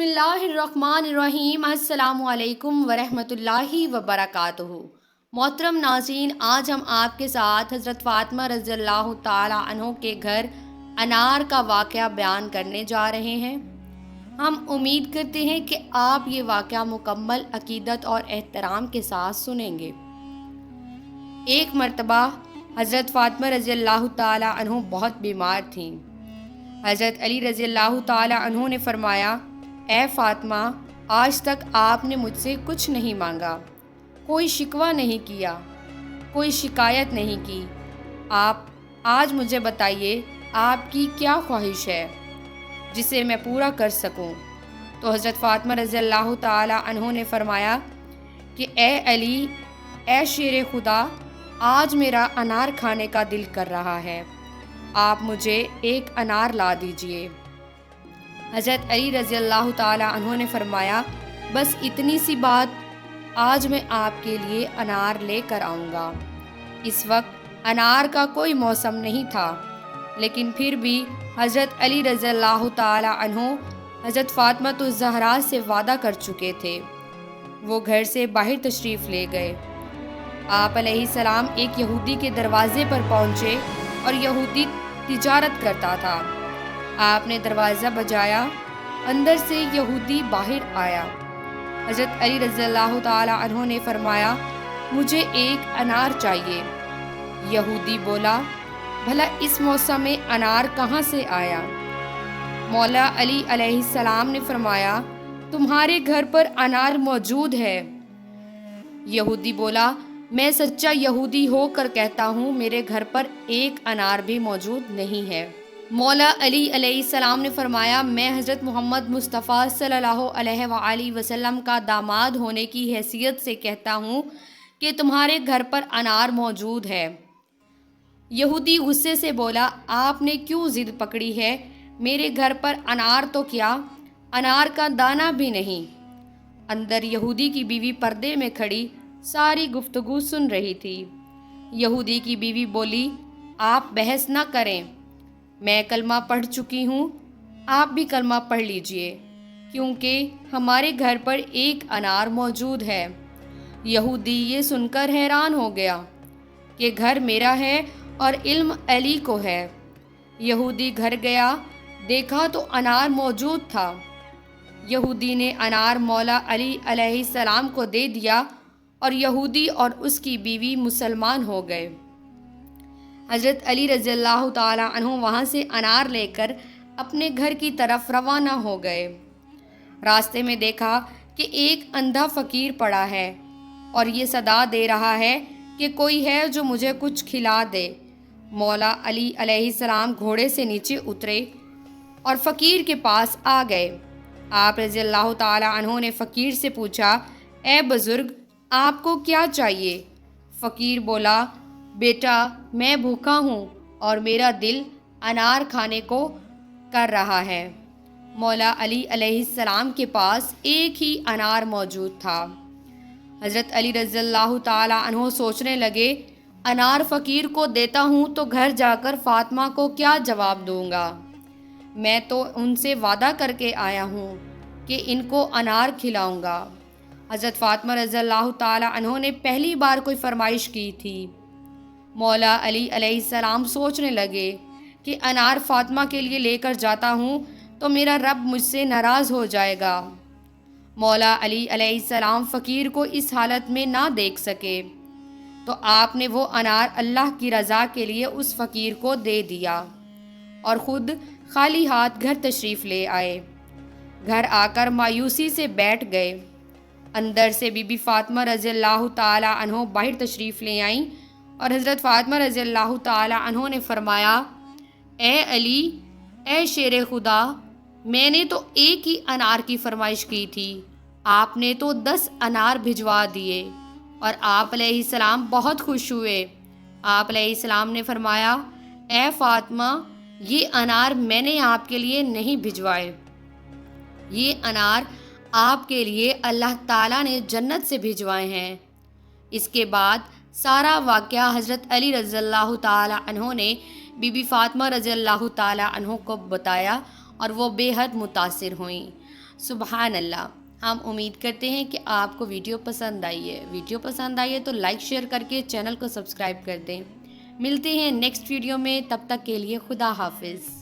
बिस्मिल्लाह अर्रहमान अर्रहीम अस्सलामु अलैकुम वरहमतुल्लाहि वबरकातुहू। मोहतरम नाज़रीन, आज हम आपके साथ हज़रत फ़ातिमा रज़ियल्लाहु ताला अन्हा के घर अनार का वाक़या बयान करने जा रहे हैं। हम उम्मीद करते हैं कि आप ये वाक़या मुकम्मल अक़ीदत और एहतराम के साथ सुनेंगे। एक मरतबा हज़रत फ़ातिमा रज़ियल्लाहु ताला अन्हा बहुत बीमार थीं। हज़रत अली रज़ियल्लाहु ताला अन्हु ने फरमाया, ए फ़ातिमा, आज तक आपने मुझसे कुछ नहीं मांगा, कोई शिकवा नहीं किया, कोई शिकायत नहीं की। आप आज मुझे बताइए आपकी क्या ख्वाहिश है जिसे मैं पूरा कर सकूं। तो हज़रत फ़ातिमा रज़ियल्लाहु ताला अन्हु ने फरमाया कि ए अली, ए शेर खुदा, आज मेरा अनार खाने का दिल कर रहा है, आप मुझे एक अनार ला दीजिए। हज़रत अली रज़ियल्लाहु ताला अन्हु ने फरमाया, बस इतनी सी बात, आज मैं आपके लिए अनार लेकर आऊँगा। इस वक्त अनार का कोई मौसम नहीं था, लेकिन फिर भी हज़रत अली रज़ियल्लाहु ताला अन्हु हज़रत फ़ातिमा ज़हरा से वादा कर चुके थे। वो घर से बाहर तशरीफ़ ले गए। आप अलैहिस्सलाम एक यहूदी के दरवाज़े पर पहुँचे और यहूदी तिजारत करता था। आपने दरवाज़ा बजाया, अंदर से यहूदी बाहर आया। हज़रत अली रज़ियल्लाहु ताला अन्हु ने फरमाया, मुझे एक अनार चाहिए। यहूदी बोला, भला इस मौसम में अनार कहाँ से आया? मौला अली अलैहिस्सलाम ने फरमाया, तुम्हारे घर पर अनार मौजूद है। यहूदी बोला, मैं सच्चा यहूदी होकर कहता हूँ, मेरे घर पर एक अनार भी मौजूद नहीं है। मौला अली अलैहिस्सलाम ने फरमाया, मैं हज़रत मोहम्मद मुस्तफ़ा सल्लल्लाहु अलैहि वसल्लम का दामाद होने की हैसियत से कहता हूँ कि तुम्हारे घर पर अनार मौजूद है। यहूदी गुस्से से बोला, आपने क्यों ज़िद पकड़ी है? मेरे घर पर अनार तो क्या, अनार का दाना भी नहीं। अंदर यहूदी की बीवी पर्दे में खड़ी सारी गुफ्तगू सुन रही थी। यहूदी की बीवी बोली, आप बहस ना करें, मैं कलमा पढ़ चुकी हूँ, आप भी कलमा पढ़ लीजिए, क्योंकि हमारे घर पर एक अनार मौजूद है। यहूदी ये सुनकर हैरान हो गया कि घर मेरा है और इल्म अली को है। यहूदी घर गया, देखा तो अनार मौजूद था। यहूदी ने अनार मौला अली अलैहिस्सलाम को दे दिया और यहूदी और उसकी बीवी मुसलमान हो गए। हज़रत अली रज़ियल्लाहु ताला अन्हु वहाँ से अनार लेकर अपने घर की तरफ रवाना हो गए। रास्ते में देखा कि एक अंधा फ़कीर पड़ा है और ये सदा दे रहा है कि कोई है जो मुझे कुछ खिला दे। मौला अली अलैहिस्सलाम घोड़े से नीचे उतरे और फ़कीर के पास आ गए। आप रज़ियल्लाहु ताला अन्हु ने फ़कीर से पूछा, ए बुज़ुर्ग, आपको क्या चाहिए? फ़कीर बोला, बेटा, मैं भूखा हूँ और मेरा दिल अनार खाने को कर रहा है। मौला अली अलैहिस्सलाम के पास एक ही अनार मौजूद था। हज़रत अली रज़ियल्लाहु ताला अन्हु सोचने लगे, अनार फ़कीर को देता हूँ तो घर जाकर फ़ातिमा को क्या जवाब दूँगा? मैं तो उनसे वादा करके आया हूँ कि इनको अनार खिलाऊँगा। हज़रत फ़ातिमा रज़ियल्लाहु ताला अन्हा ने पहली बार कोई फरमाइश की थी। मौला अली अलैहिस्सलाम सोचने लगे कि अनार फ़ातिमा के लिए लेकर जाता हूँ तो मेरा रब मुझसे नाराज़ हो जाएगा। मौला अली अलैहिस्सलाम फ़कीर को इस हालत में ना देख सके, तो आपने वो अनार अल्लाह की रज़ा के लिए उस फ़कीर को दे दिया और ख़ुद खाली हाथ घर तशरीफ़ ले आए। घर आकर मायूसी से बैठ गए। अंदर से बीबी फ़ातिमा रज़ियल्लाहु ताला अन्हा बाहर तशरीफ़ ले आईं और हज़रत फ़ातिमा रज़ियल्लाहु ताला अन्हा ने फरमाया, ए अली, ए शेर खुदा, मैंने तो एक ही अनार की फ़रमाइश की थी, आपने तो 10 अनार भिजवा दिए। और आप अलैहिस्सलाम बहुत खुश हुए। आप अलैहिस्सलाम ने फरमाया, ए फ़ातिमा, ये अनार मैंने आपके लिए नहीं भिजवाए, ये अनार आपके लिए अल्लाह ताला ने जन्नत से भिजवाए हैं। इसके बाद सारा वाक़या हज़रत अली रज़ियल्लाहु ताला अन्हु ने बीबी फ़ातिमा रज़ियल्लाहु ताला अन्हु को बताया और वो बेहद मुतासिर हुईं। سبحان اللہ۔ ہم امید کرتے ہیں کہ آپ کو ویڈیو پسند آئی ہے۔ ویڈیو پسند آئی ہے تو لائک شیئر کر کے چینل کو سبسکرائب کر دیں۔ ملتے ہیں نیکسٹ ویڈیو میں، تب تک کے لیے خدا حافظ۔